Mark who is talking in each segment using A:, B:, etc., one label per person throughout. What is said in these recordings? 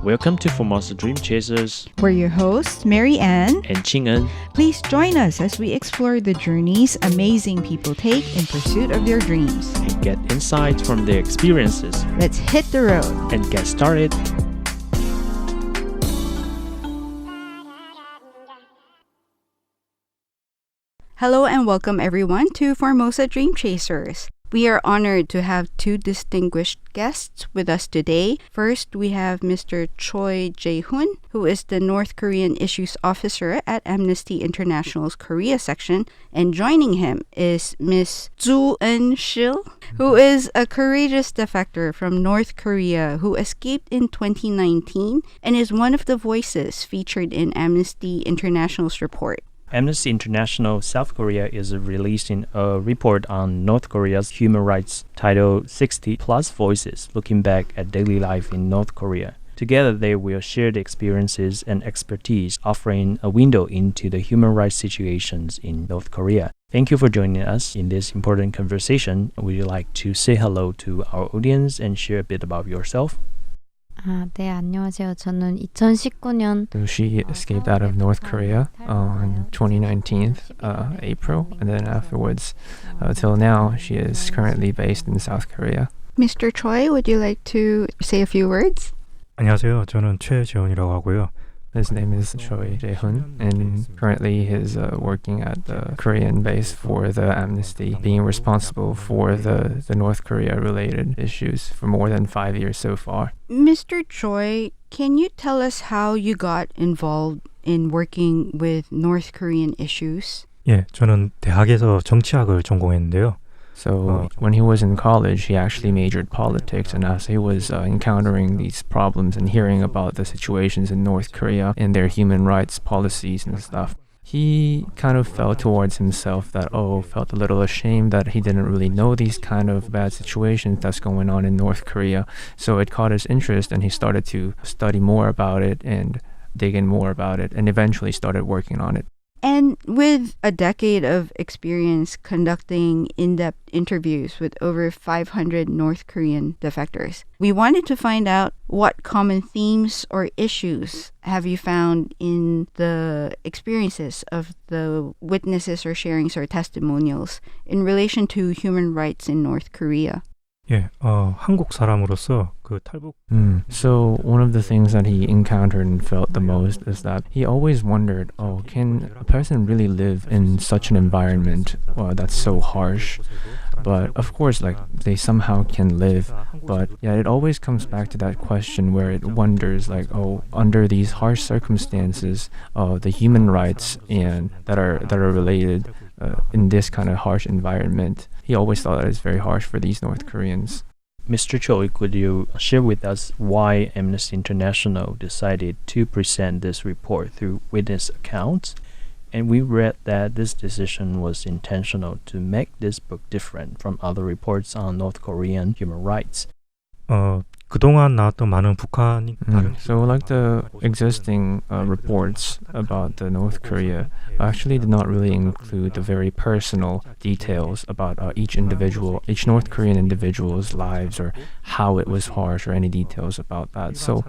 A: Welcome to Formosa Dream Chasers.
B: We're your hosts, Mary Ann
A: and Ching-en.
B: Please join us as we explore the journeys amazing people take in pursuit of their dreams.
A: And get insights from their experiences.
B: Let's hit the road.
A: And get started.
B: Hello and welcome everyone to Formosa Dream Chasers. We are honored to have two distinguished guests with us today. First, we have Mr. Choi Jae-hoon, who is the North Korean Issues Officer at Amnesty International's Korea section. And joining him is Ms. Jo Eun-sil, who is a courageous defector from North Korea who escaped in 2019 and is one of the voices featured in Amnesty International's report.
A: Amnesty International South Korea is releasing a report on North Korea's human rights titled 60 Plus Voices, looking back at daily life in North Korea. Together, they will share the experiences and expertise, offering a window into the human rights situations in North Korea. Thank you for joining us in this important conversation. Would you like to say hello to our audience and share a bit about yourself?
C: 네, 안녕하세요. 저는 2019년
D: She escaped out of North Korea on 2019 April, and then afterwards till now she is currently based in South Korea.
B: Mr. Choi, would you like to say a few words?
E: 안녕하세요. 저는 최재훈이라고 하고요.
D: His name is Choi Jae-hoon, and currently he's working at the Korean base for the Amnesty, being responsible for the North Korea-related issues for more than 5 years so far.
B: Mr. Choi, can you tell us how you got involved in working with North Korean issues?
E: 예, 저는 대학에서 정치학을 전공했는데요.
D: So when he was in college, he actually majored politics, and as he was encountering these problems and hearing about the situations in North Korea and their human rights policies and stuff, he kind of felt towards himself that, felt a little ashamed that he didn't really know these kind of bad situations that's going on in North Korea. So it caught his interest, and he started to study more about it and dig in more about it, and eventually started working on it.
B: And with a decade of experience conducting in-depth interviews with over 500 North Korean defectors, we wanted to find out what common themes or issues have you found in the experiences of the witnesses or sharings or testimonials in relation to human rights in North Korea.
E: 예, 한국 사람으로서 그 탈북.
D: So one of the things that he encountered and felt the most is that he always wondered, can a person really live in such an environment that's so harsh? But of course, they somehow can live. But yeah, it always comes back to that question where it wonders, under these harsh circumstances, the human rights and that are related in this kind of harsh environment, he always thought that it's very harsh for these North Koreans.
A: Mr. Choi, could you share with us why Amnesty International decided to present this report through witness accounts? And we read that this decision was intentional to make this book different from other reports on North Korean human rights.
E: 그동안 나왔던 많은 북한이 다른.
D: So like the existing reports about the North Korea actually did not really include the very personal details about each North Korean individual's lives or how it was harsh or any details about that. So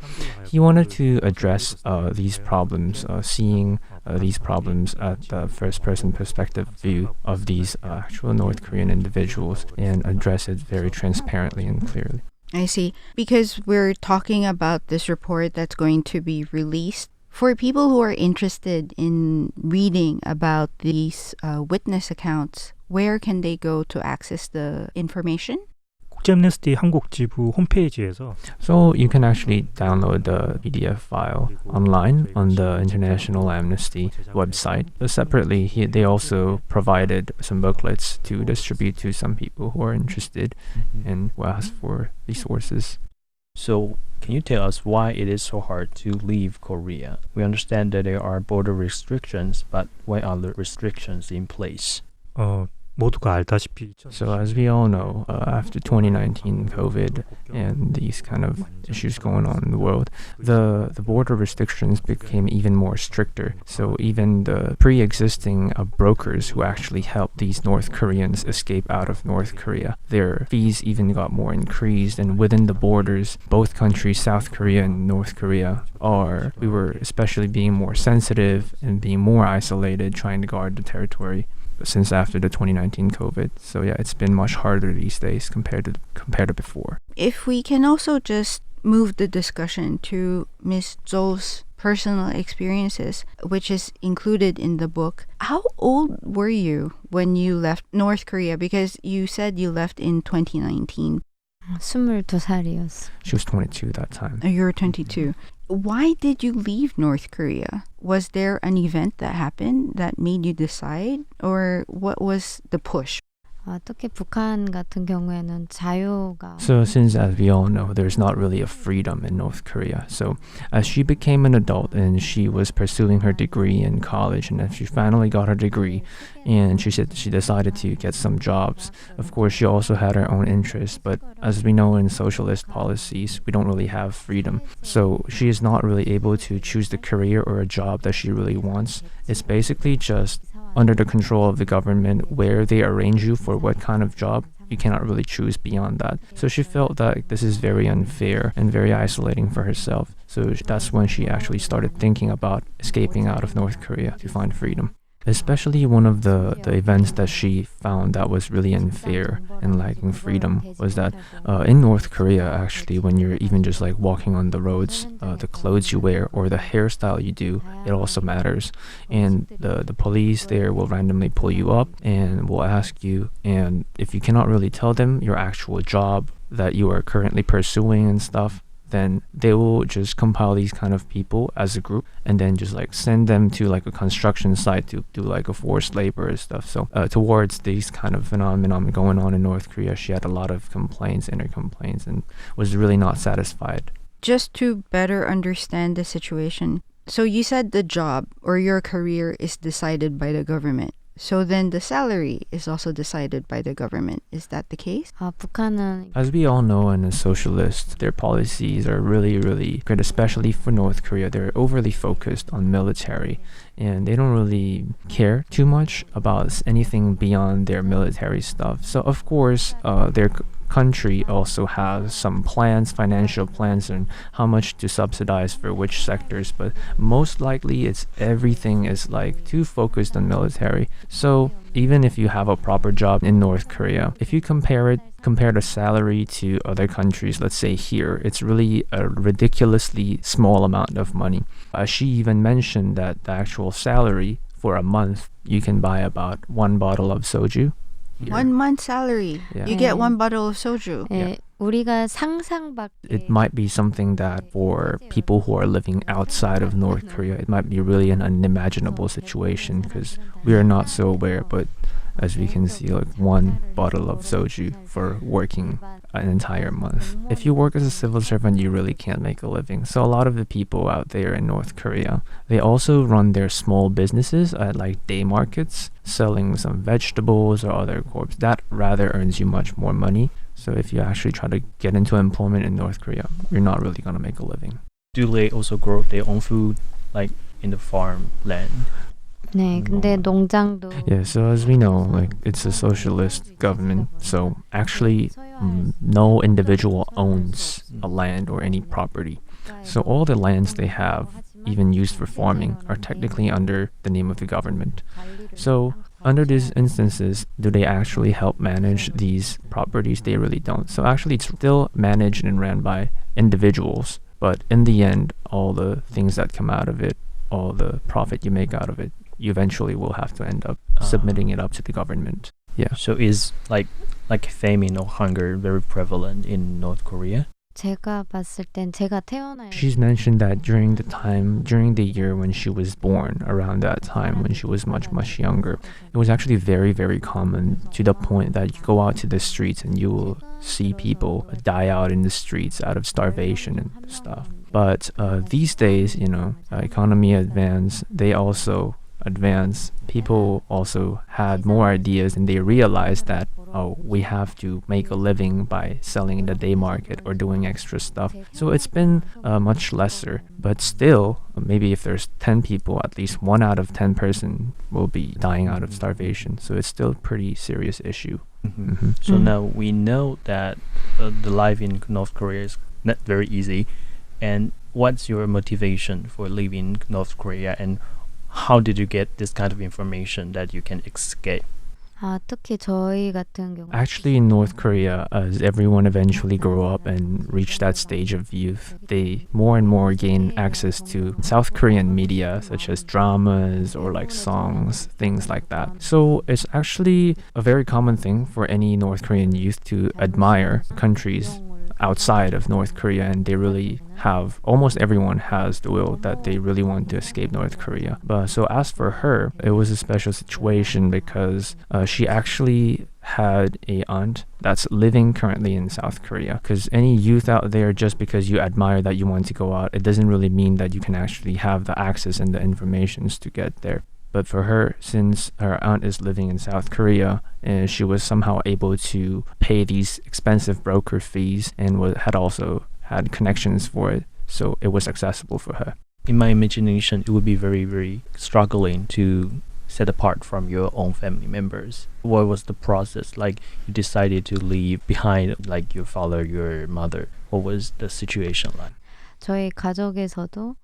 D: he wanted to address these problems, seeing these problems at the first-person perspective view of these actual North Korean individuals and address it very transparently and clearly.
B: I see. Because we're talking about this report that's going to be released, for people who are interested in reading about these witness accounts, where can they go to access the information?
E: 국제 아엠네스티 한국 지부 홈페이지에서.
D: So you can actually download the PDF file online on the International Amnesty website. But separately, they also provided some booklets to distribute to some people who are interested and who ask for these sources.
A: So, can you tell us why it is so hard to leave Korea? We understand that there are border restrictions, but why are the restrictions in place?
E: 모두가 알다시피
D: So as we all know, after 2019 COVID and these kind of issues going on in the world, the border restrictions became even more stricter. So even the pre-existing brokers who actually helped these North Koreans escape out of North Korea, their fees even got more increased. And within the borders, both countries, South Korea and North Korea, we were especially being more sensitive and being more isolated, trying to guard the territory since after the 2019 COVID. So yeah, it's been much harder these days compared to before.
B: If we can also just move the discussion to Miss Zo's personal experiences, which is included in the book. How old were you when you left North Korea? Because you said you left in 2019.
C: 22살이었어.
D: She was 22 that time.
B: You were 22. Why did you leave North Korea? Was there an event that happened that made you decide? Or what was the push?
C: 특히 북한 같은 경우에는 자유가
D: So since, as we all know, there's not really a freedom in North Korea. So as she became an adult and she was pursuing her degree in college, and then she finally got her degree, and she said she decided to get some jobs. Of course, she also had her own interests, but as we know in socialist policies, we don't really have freedom. So she is not really able to choose the career or a job that she really wants. It's basically just under the control of the government where they arrange you for what kind of job. You cannot really choose beyond that. So she felt that this is very unfair and very isolating for herself. So that's when she actually started thinking about escaping out of North Korea to find freedom. Especially one of the events that she found that was really unfair and lacking freedom was that in North Korea, actually, when you're even just like walking on the roads, the clothes you wear or the hairstyle you do, it also matters. And the police there will randomly pull you up and will ask you, and if you cannot really tell them your actual job that you are currently pursuing and stuff, then they will just compile these kind of people as a group and then just like send them to like a construction site to do like a forced labor and stuff. So towards these kind of phenomenon going on in North Korea, she had a lot of inner complaints and was really not satisfied.
B: Just to better understand the situation, so you said the job or your career is decided by the government. So then the salary is also decided by the government. Is that the case?
C: 북한은
D: As we all know, in a socialist, their policies are really, really good, especially for North Korea. They're overly focused on military, and they don't really care too much about anything beyond their military stuff. So, of course, their country also has some plans, financial plans, and how much to subsidize for which sectors, but most likely everything is like too focused on military. So even if you have a proper job in North Korea, if you compare the salary to other countries, let's say here, it's really a ridiculously small amount of money. She even mentioned that the actual salary for a month, you can buy about one bottle of soju. Here.
B: 1 month salary.
D: Yeah.
B: You get one bottle of soju.
C: 예, 우리가 상상 밖에
D: It might be something that for people who are living outside of North Korea, it might be really an unimaginable situation because we are not so aware, but as we can see, like one bottle of soju for working an entire month. If you work as a civil servant, you really can't make a living. So a lot of the people out there in North Korea, they also run their small businesses at like day markets, selling some vegetables or other crops. That rather earns you much more money. So if you actually try to get into employment in North Korea, you're not really going to make a living.
A: Do they also grow their own food, like in the farmland?
C: 네, 근데 농장도
D: Yeah, so as we know, like it's a socialist government, so actually no individual owns a land or any property. So all the lands they have, even used for farming, are technically under the name of the government. So under these instances, do they actually help manage these properties? They really don't. So actually it's still managed and ran by individuals, but in the end, all the things that come out of it, all the profit you make out of it, you eventually will have to end up submitting it up to the government. Yeah.
A: So is like famine or hunger very prevalent in North Korea?
C: 제가 봤을 땐 제가 태어날
D: She's mentioned that during the year when she was born, around that time when she was much, much younger, it was actually very, very common to the point that you go out to the streets and you will see people die out in the streets out of starvation and stuff. But these days, economy advance, they also advanced, people also had more ideas and they realized that, oh, we have to make a living by selling in the day market or doing extra stuff. So it's been much lesser, but still, maybe if there's 10 people, at least 1 out of 10 person will be dying out of starvation. So it's still a pretty serious issue.
A: So now we know that the life in North Korea is not very easy. And what's your motivation for leaving North Korea, and how did you get this kind of information that you can escape?
C: 특히 저희 같은 경우
D: Actually, in North Korea, as everyone eventually grow up and reach that stage of youth, they more and more gain access to South Korean media, such as dramas or like songs, things like that. So it's actually a very common thing for any North Korean youth to admire countries outside of North Korea, and they really have, almost everyone has the will that they really want to escape North Korea. But so as for her, it was a special situation because she actually had a aunt that's living currently in South Korea. Because any youth out there, just because you admire that you want to go out, it doesn't really mean that you can actually have the access and the informations to get there. But for her, since her aunt is living in South Korea, and she was somehow able to pay these expensive broker fees and had also had connections for it, so it was accessible for her.
A: In my imagination, it would be very, very struggling to set apart from your own family members. What was the process? Like, you decided to leave behind, like your father, your mother. What was the situation like?
C: 저희 가족에서도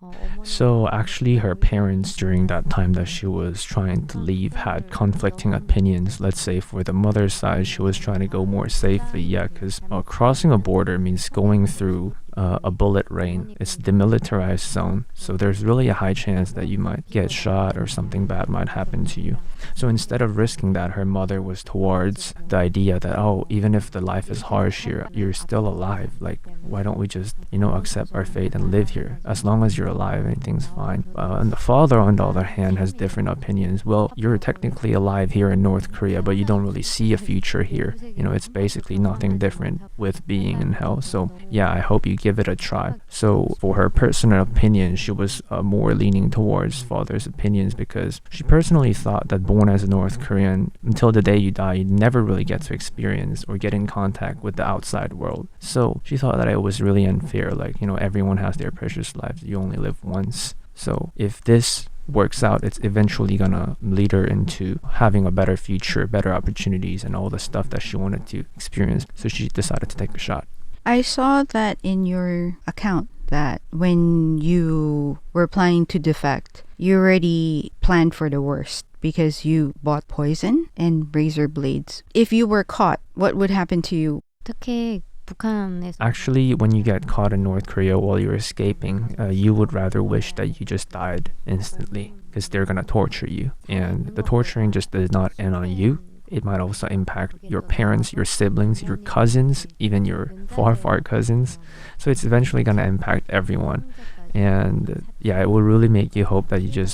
D: So actually her parents during that time that she was trying to leave had conflicting opinions. Let's say for the mother's side, she was trying to go more safely, because crossing a border means going through a bullet rain. It's demilitarized zone, so there's really a high chance that you might get shot or something bad might happen to you. So instead of risking that, her mother was towards the idea that, oh, even if the life is harsh here, you're still alive. Like, why don't we just, accept our fate and live here? As long as you're alive, anything's fine. And the father, on the other hand, has different opinions. Well, you're technically alive here in North Korea, but you don't really see a future here. It's basically nothing different with being in hell. So yeah, I hope you give it a try. So for her personal opinion, she was more leaning towards father's opinions because she personally thought that born as a North Korean, until the day you die, you never really get to experience or get in contact with the outside world. So she thought that it was really unfair. Like, everyone has their precious lives. You only live once. So if this works out, it's eventually gonna lead her into having a better future, better opportunities, and all the stuff that she wanted to experience. So she decided to take a shot.
B: I saw that in your account that when you were planning to defect, you already planned for the worst because you bought poison and razor blades. If you were caught, what would happen to you?
C: 특히 북한에서
D: Actually, when you get caught in North Korea while you're escaping, you would rather wish that you just died instantly because they're gonna torture you. And the torturing just does not end on you. It might also impact your parents, your siblings, your cousins, even your far, far cousins. So it's eventually going to impact everyone. And yeah, it will really make you hope that you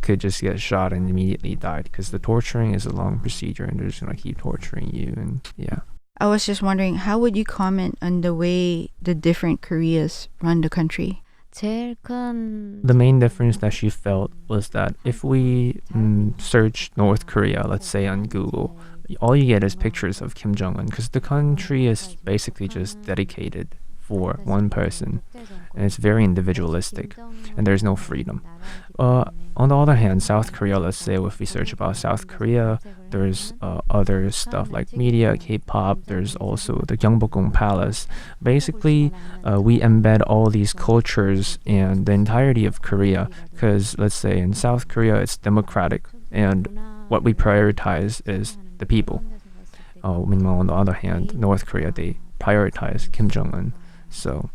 D: could just get shot and immediately died, because the torturing is a long procedure and they're just going to keep torturing you. And yeah.
B: I was just wondering, how would you comment on the way the different Koreas run the country?
C: 제일 큰
D: The main difference that she felt was that if we search North Korea, let's say on Google, all you get is pictures of Kim Jong-un, because the country is basically just dedicated for one person, and it's very individualistic, and there's no freedom. On the other hand, South Korea, let's say if we search about South Korea, there's other stuff like media, K-pop, there's also the Gyeongbokgung Palace. Basically, we embed all these cultures and the entirety of Korea, because let's say in South Korea, it's democratic, and what we prioritize is the people. Meanwhile, on the other hand, North Korea, they prioritize Kim Jong-un. So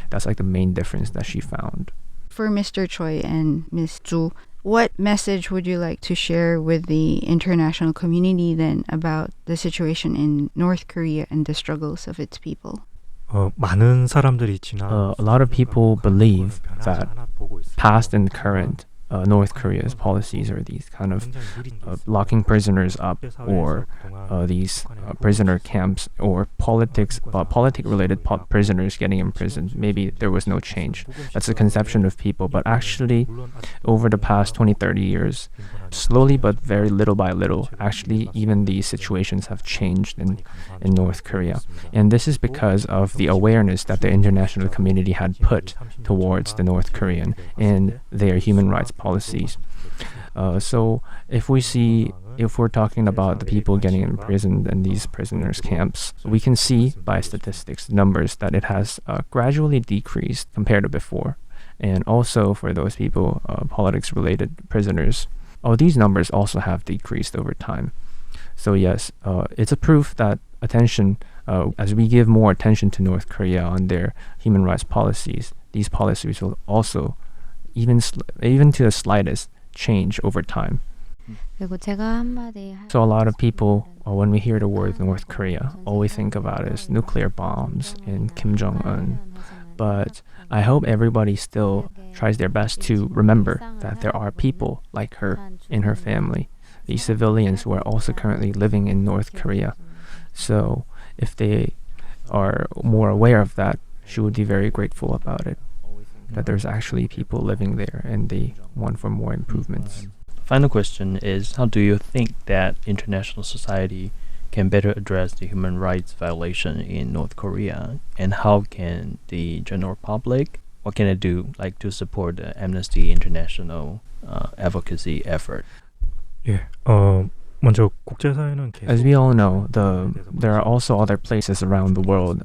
D: that's like the main difference that she found.
B: For Mr. Choi and Ms. Ju, what message would you like to share with the international community then about the situation in North Korea and the struggles of its people?
E: 많은 사람들이 지나
D: A lot of people believe that past and current North Korea's policies are these kind of locking prisoners up or these prisoner camps or politic-related prisoners getting imprisoned. Maybe there was no change. That's a conception of people. But actually, over the past 20, 30 years, slowly but very little by little, actually, even these situations have changed in North Korea. And this is because of the awareness that the international community had put towards the North Korean and their human rights policies. So if we're talking about the people getting imprisoned in these prisoners' camps, we can see by statistics numbers that it has gradually decreased compared to before. And also for those people, politics-related prisoners, these numbers also have decreased over time. So yes, it's a proof that attention, as we give more attention to North Korea on their human rights policies, these policies will also, even to the slightest, change over time. So a lot of people, when we hear the word North Korea, all we think about is nuclear bombs and Kim Jong-un. But I hope everybody still tries their best to remember that there are people like her in her family, these civilians who are also currently living in North Korea. So if they are more aware of that, she would be very grateful about it, that there's actually people living there and they want for more improvements.
A: Final question is, how do you think that international society can better address the human rights violation in North Korea, and how can the general public, what can it do to support the Amnesty International advocacy effort?
E: 예, 먼저 국제사회는 계속
D: As we all know, there are also other places around the world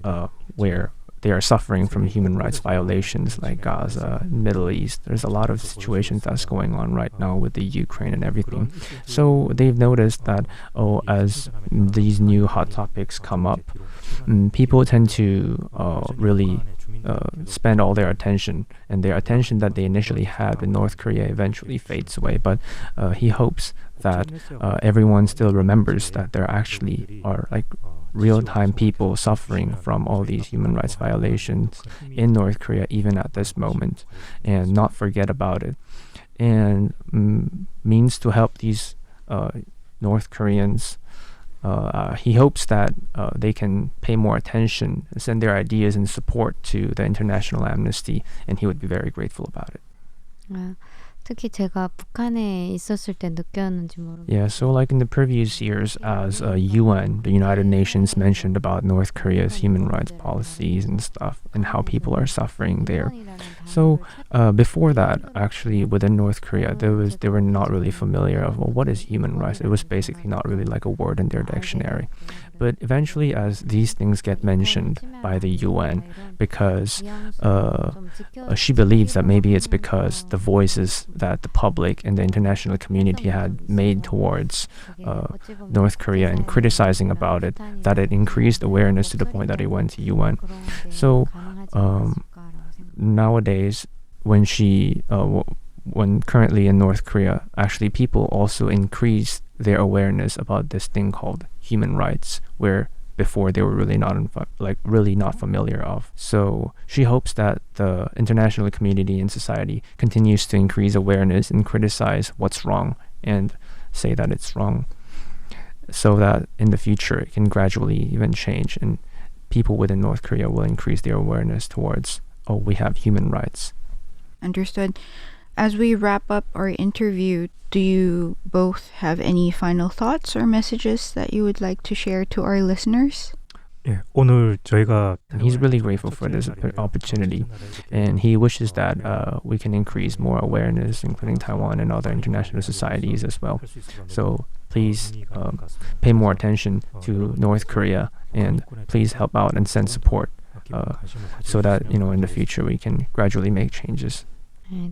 D: where they are suffering from human rights violations, like Gaza, Middle East. There's a lot of situations that's going on right now with the Ukraine and everything. So they've noticed that, as these new hot topics come up, people tend to really spend all their attention, and their attention that they initially had in North Korea eventually fades away. But he hopes that everyone still remembers that there actually are real-time people suffering from all these human rights violations in North Korea even at this moment, and not forget about it. And means to help these North Koreans, he hopes that they can pay more attention, send their ideas and support to the International Amnesty, and he would be very grateful about it.
C: 특히 제가 북한에 있었을 때 느꼈는지 모르겠어요.
D: Yeah, so like in the previous years, as UN, the United Nations, mentioned about North Korea's human rights policies and stuff, and how people are suffering there. So before that, actually, within North Korea, they were not really familiar of, what is human rights? It was basically not really like a word in their dictionary. But eventually, as these things get mentioned by the UN, because she believes that maybe it's because the voices that the public and the international community had made towards North Korea and criticizing about it, that it increased awareness to the point that it went to UN. So nowadays, when currently in North Korea, actually people also increased their awareness about this thing called human rights, where before they were really not familiar of. So she hopes that the international community and society continues to increase awareness and criticize what's wrong and say that it's wrong, so that in the future it can gradually even change, and people within North Korea will increase their awareness towards, we have human rights.
B: Understood. As we wrap up our interview, do you both have any final thoughts or messages that you would like to share to our listeners?
E: 예, 오늘 저희가
D: He's really grateful for this opportunity, and he wishes that we can increase more awareness, including Taiwan and other international societies as well. So please pay more attention to North Korea, and please help out and send support so that in the future we can gradually make changes.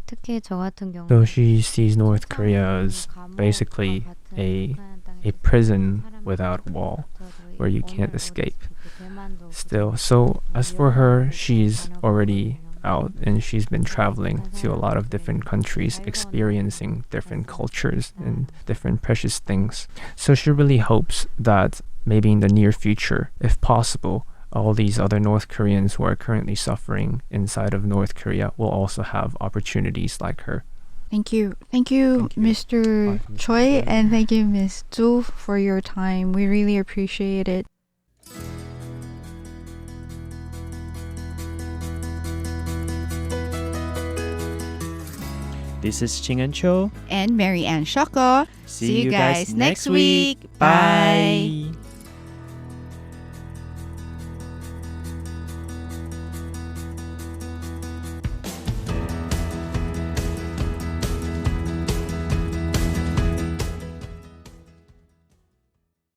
C: 특히 저 같은 경우
D: So she sees North Korea as basically a prison without a wall where you can't escape still. So as for her, she's already out and she's been traveling to a lot of different countries, experiencing different cultures and different precious things. So she really hopes that maybe in the near future, if possible, all these other North Koreans who are currently suffering inside of North Korea will also have opportunities like her.
B: Thank you,
A: Thank you.
B: Mr. Choi, and thank you, Miss Zhu, for your time. We really appreciate it.
A: This is Ching and Cho.
B: And Mary Ann Shoko.
A: See you guys next week. Bye.